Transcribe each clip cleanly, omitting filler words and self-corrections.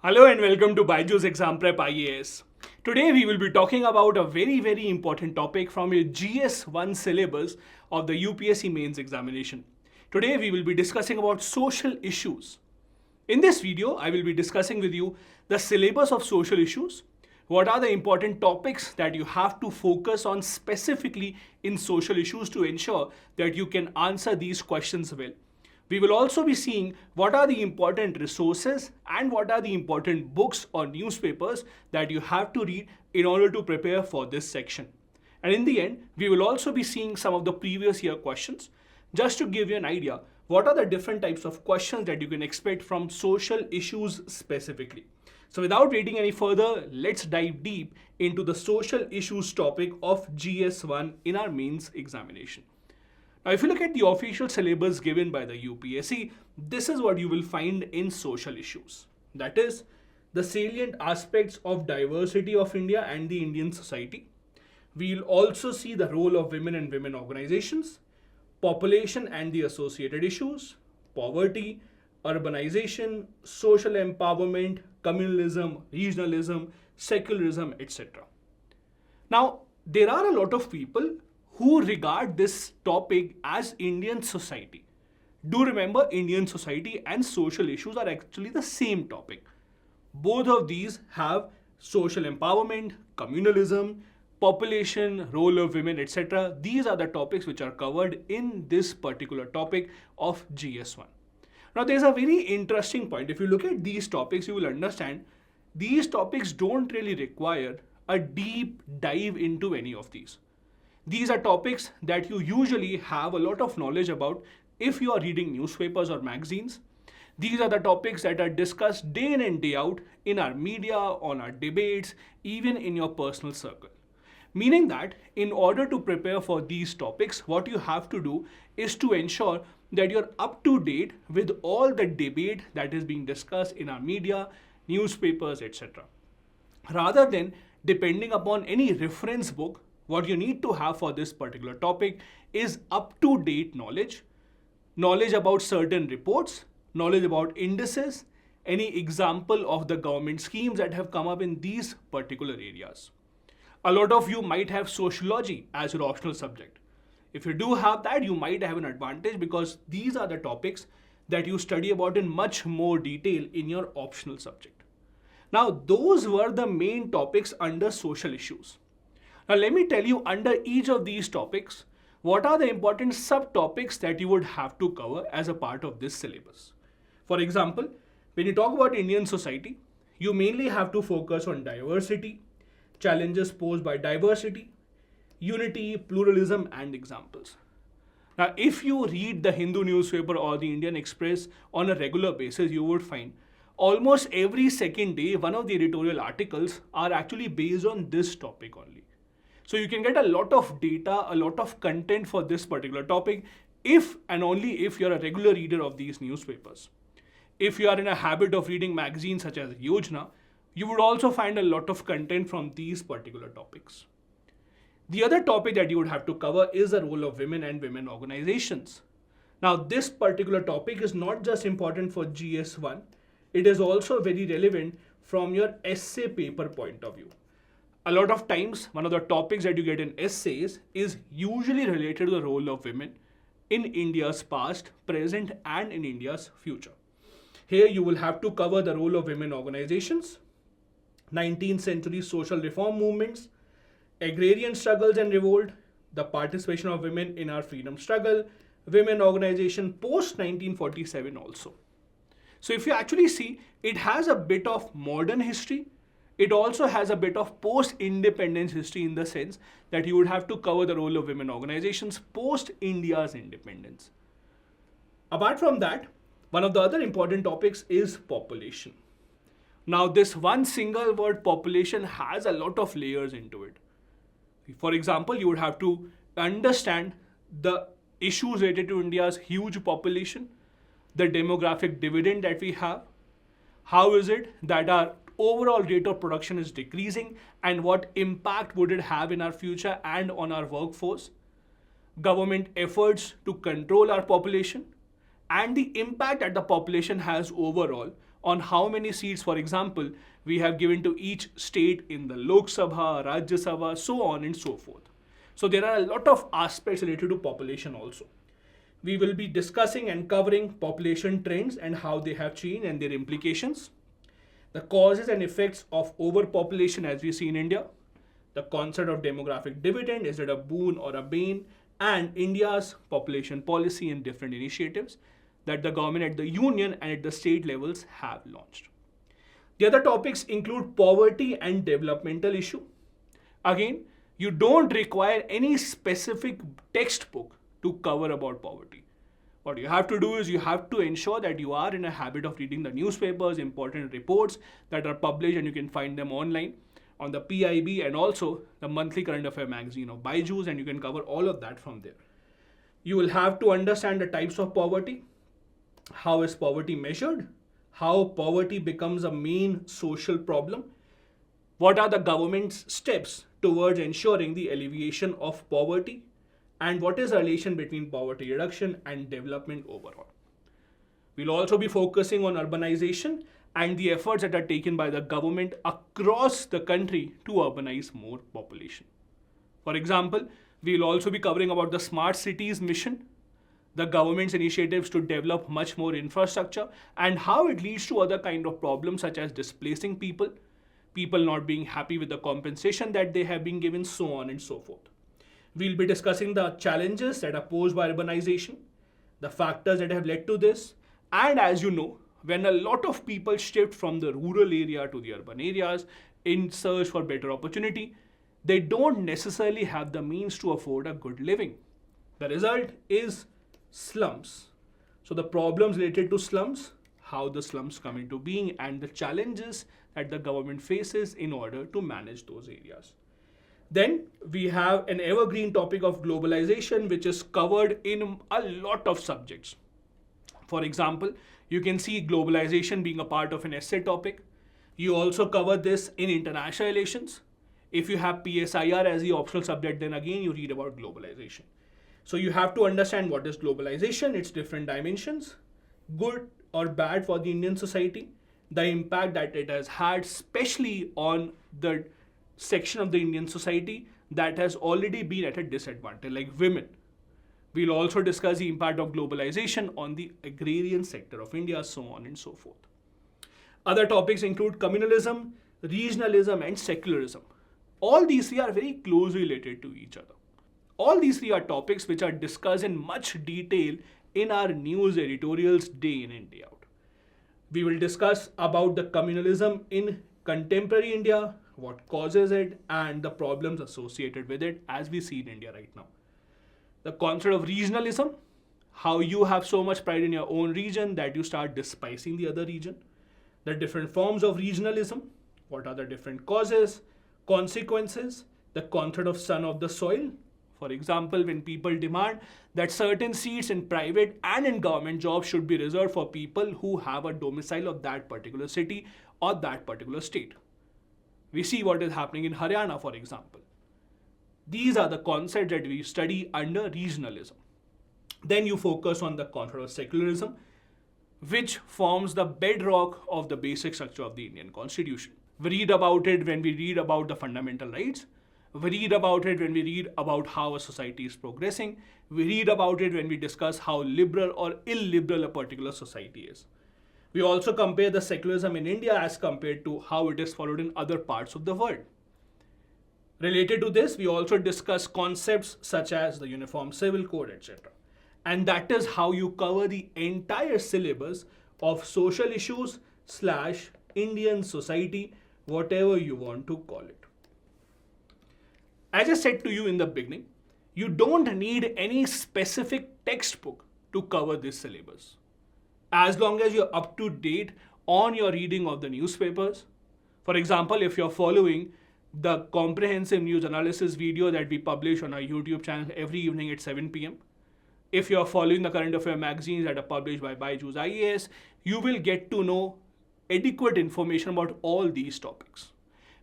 Hello and welcome to Byju's Exam Prep IAS. Today we will be talking about a very important topic from your GS1 syllabus of the UPSC mains examination. Today we will be discussing about social issues. In this video, I will be discussing with you the syllabus of social issues. What are the important topics that you have to focus on specifically in social issues to ensure that you can answer these questions well. We will also be seeing what are the important resources and what are the important books or newspapers that you have to read in order to prepare for this section. And in the end, we will also be seeing some of the previous year questions just to give you an idea what are the different types of questions that you can expect from social issues specifically. So without waiting any further, let's dive deep into the social issues topic of GS1 in our mains examination. Now, if you look at the official syllabus given by the UPSC, this is what you will find in social issues. That is, the salient aspects of diversity of India and the Indian society. We'll also see the role of women and women organizations, population and the associated issues, poverty, urbanization, social empowerment, communalism, regionalism, secularism, etc. Now, there are a lot of people who regard this topic as Indian society. Do remember, Indian society and social issues are actually the same topic. Both of these have social empowerment, communalism, population, role of women, etc. These are the topics which are covered in this particular topic of GS1. Now, there's a very interesting point. If you look at these topics, you will understand these topics don't really require a deep dive into any of these. These are topics that you usually have a lot of knowledge about if you are reading newspapers or magazines. These are the topics that are discussed day in and day out in our media, on our debates, even in your personal circle. Meaning that in order to prepare for these topics, what you have to do is to ensure that you're up to date with all the debate that is being discussed in our media, newspapers, etc. Rather than depending upon any reference book, what you need to have for this particular topic is up-to-date knowledge about certain reports, knowledge about indices, any example of the government schemes that have come up in these particular areas. A lot of you might have sociology as your optional subject. If you do have that, you might have an advantage because these are the topics that you study about in much more detail in your optional subject. Now, those were the main topics under social issues. Now, let me tell you under each of these topics, what are the important subtopics that you would have to cover as a part of this syllabus. For example, when you talk about Indian society, you mainly have to focus on diversity, challenges posed by diversity, unity, pluralism, and examples. Now, if you read the Hindu newspaper or the Indian Express on a regular basis, you would find almost every second day, one of the editorial articles are actually based on this topic only. So you can get a lot of data, a lot of content for this particular topic if and only if you're a regular reader of these newspapers. If you are in a habit of reading magazines such as Yojana, you would also find a lot of content from these particular topics. The other topic that you would have to cover is the role of women and women organizations. Now, this particular topic is not just important for GS1, it is also very relevant from your essay paper point of view. A lot of times, one of the topics that you get in essays is usually related to the role of women in India's past, present, and in India's future. Here, you will have to cover the role of women organizations, 19th century social reform movements, agrarian struggles and revolt, the participation of women in our freedom struggle, women organization post 1947 also. So if you actually see, it has a bit of modern history. It also has a bit of post-independence history in the sense that you would have to cover the role of women organizations post-India's independence. Apart from that, one of the other important topics is population. Now, this one single word population has a lot of layers into it. For example, you would have to understand the issues related to India's huge population, the demographic dividend that we have, how is it that our overall rate of production is decreasing and what impact would it have in our future and on our workforce, government efforts to control our population, and the impact that the population has overall on how many seats, for example, we have given to each state in the Lok Sabha, Rajya Sabha, so on and so forth. So there are a lot of aspects related to population also. We will be discussing and covering population trends and how they have changed and their implications, the causes and effects of overpopulation as we see in India, the concept of demographic dividend, is it a boon or a bane, and India's population policy and different initiatives that the government at the union and at the state levels have launched. The other topics include poverty and developmental issue. Again, you don't require any specific textbook to cover about poverty. What you have to do is you have to ensure that you are in a habit of reading the newspapers, important reports that are published, and you can find them online on the PIB and also the monthly current affair magazine of Byju's, and you can cover all of that from there. You will have to understand the types of poverty, how is poverty measured, how poverty becomes a main social problem, what are the government's steps towards ensuring the alleviation of poverty, and what is the relation between poverty reduction and development overall. We'll also be focusing on urbanization and the efforts that are taken by the government across the country to urbanize more population. For example, we'll also be covering about the smart cities mission, the government's initiatives to develop much more infrastructure, and how it leads to other kind of problems such as displacing people, people not being happy with the compensation that they have been given, so on and so forth. We'll be discussing the challenges that are posed by urbanization, the factors that have led to this, and as you know, when a lot of people shift from the rural area to the urban areas in search for better opportunity, they don't necessarily have the means to afford a good living. The result is slums. So the problems related to slums, how the slums come into being, and the challenges that the government faces in order to manage those areas. Then we have an evergreen topic of globalization, which is covered in a lot of subjects. For example, you can see globalization being a part of an essay topic. You also cover this in international relations. If you have PSIR as the optional subject, then again you read about globalization. So you have to understand what is globalization, its different dimensions, good or bad for the Indian society, the impact that it has had, especially on the section of the Indian society that has already been at a disadvantage, like women. We'll also discuss the impact of globalization on the agrarian sector of India, so on and so forth. Other topics include communalism, regionalism, and secularism. All these three are very closely related to each other. All these three are topics which are discussed in much detail in our news editorials day in and day out. We will discuss about the communalism in contemporary India, what causes it, and the problems associated with it as we see in India right now. The concept of regionalism, how you have so much pride in your own region that you start despising the other region. The different forms of regionalism, what are the different causes, consequences, the concept of son of the soil. For example, when people demand that certain seats in private and in government jobs should be reserved for people who have a domicile of that particular city or that particular state. We see what is happening in Haryana, for example. These are the concepts that we study under regionalism. Then you focus on the concept of secularism, which forms the bedrock of the basic structure of the Indian Constitution. We read about it when we read about the fundamental rights. We read about it when we read about how a society is progressing. We read about it when we discuss how liberal or illiberal a particular society is. We also compare the secularism in India as compared to how it is followed in other parts of the world. Related to this, we also discuss concepts such as the Uniform Civil Code, etc. And that is how you cover the entire syllabus of social issues / Indian society, whatever you want to call it. As I said to you in the beginning, you don't need any specific textbook to cover this syllabus. As long as you're up to date on your reading of the newspapers. For example, if you're following the comprehensive news analysis video that we publish on our YouTube channel every evening at 7 p.m. If you're following the current affair magazines that are published by Byju's IAS, you will get to know adequate information about all these topics.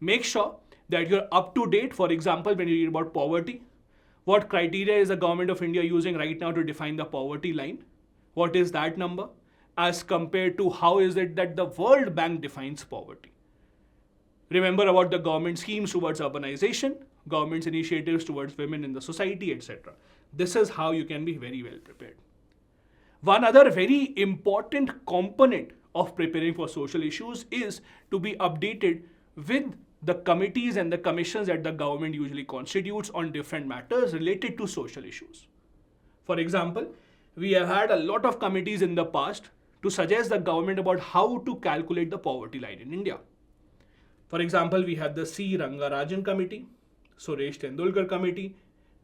Make sure that you're up to date. For example, when you read about poverty, what criteria is the government of India using right now to define the poverty line? What is that number? as compared to how is it that the World Bank defines poverty. Remember about the government schemes towards urbanization, government's initiatives towards women in the society, etc. This is how you can be very well prepared. One other very important component of preparing for social issues is to be updated with the committees and the commissions that the government usually constitutes on different matters related to social issues. For example, we have had a lot of committees in the past to suggest the government about how to calculate the poverty line in India. For example, we had the C. Rangarajan Committee, Suresh Tendulkar Committee,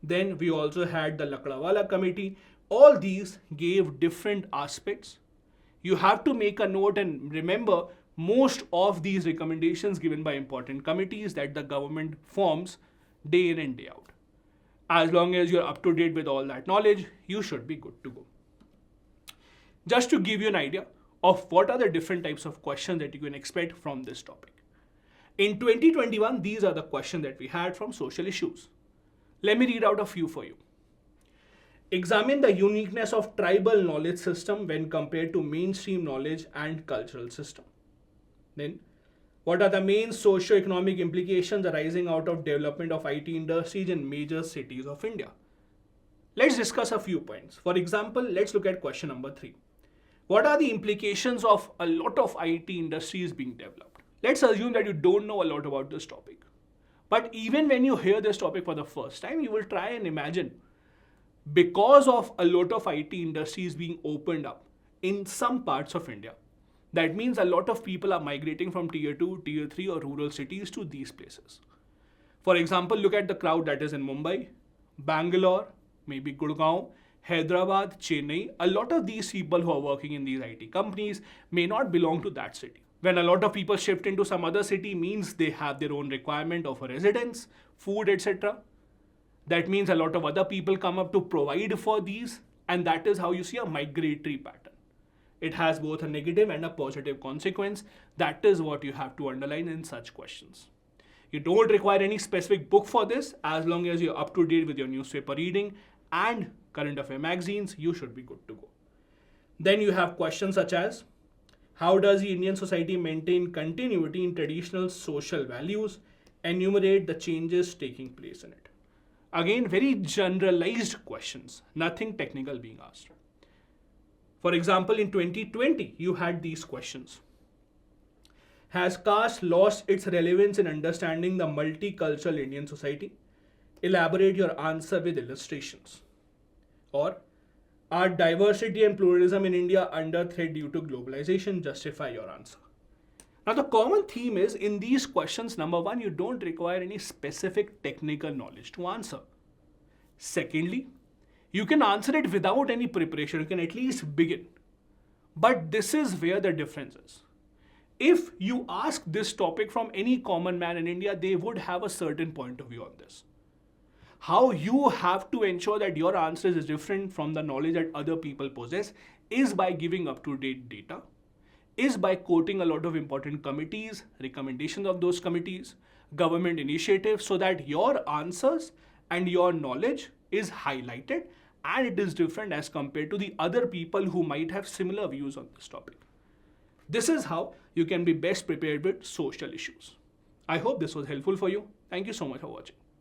then we also had the Lakdawala Committee. All these gave different aspects. You have to make a note and remember most of these recommendations given by important committees that the government forms day in and day out. As long as you're up to date with all that knowledge, you should be good to go. Just to give you an idea of what are the different types of questions that you can expect from this topic. In 2021, these are the questions that we had from social issues. Let me read out a few for you. Examine the uniqueness of tribal knowledge system when compared to mainstream knowledge and cultural system. Then, what are the main socio-economic implications arising out of development of IT industries in major cities of India? Let's discuss a few points. For example, let's look at question number 3. What are the implications of a lot of IT industries being developed? Let's assume that you don't know a lot about this topic. But even when you hear this topic for the first time, you will try and imagine, because of a lot of IT industries being opened up in some parts of India, that means a lot of people are migrating from tier 2, tier 3 or rural cities to these places. For example, look at the crowd that is in Mumbai, Bangalore, maybe Gurgaon, Hyderabad, Chennai. A lot of these people who are working in these IT companies may not belong to that city. When a lot of people shift into some other city means they have their own requirement of a residence, food, etc. That means a lot of other people come up to provide for these, and that is how you see a migratory pattern. It has both a negative and a positive consequence. That is what you have to underline in such questions. You don't require any specific book for this. As long as you're up to date with your newspaper reading and current affair magazines, you should be good to go. Then you have questions such as, how does the Indian society maintain continuity in traditional social values? Enumerate the changes taking place in it. Again, very generalized questions, nothing technical being asked. For example, in 2020, you had these questions. Has caste lost its relevance in understanding the multicultural Indian society? Elaborate your answer with illustrations. Or, are diversity and pluralism in India under threat due to globalization? Justify your answer. Now, the common theme is in these questions, number one, you don't require any specific technical knowledge to answer. Secondly, you can answer it without any preparation. You can at least begin. But this is where the difference is. If you ask this topic from any common man in India, they would have a certain point of view on this. How you have to ensure that your answer is different from the knowledge that other people possess is by giving up-to-date data, is by quoting a lot of important committees, recommendations of those committees, government initiatives, so that your answers and your knowledge is highlighted and it is different as compared to the other people who might have similar views on this topic. This is how you can be best prepared with social issues. I hope this was helpful for you. Thank you so much for watching.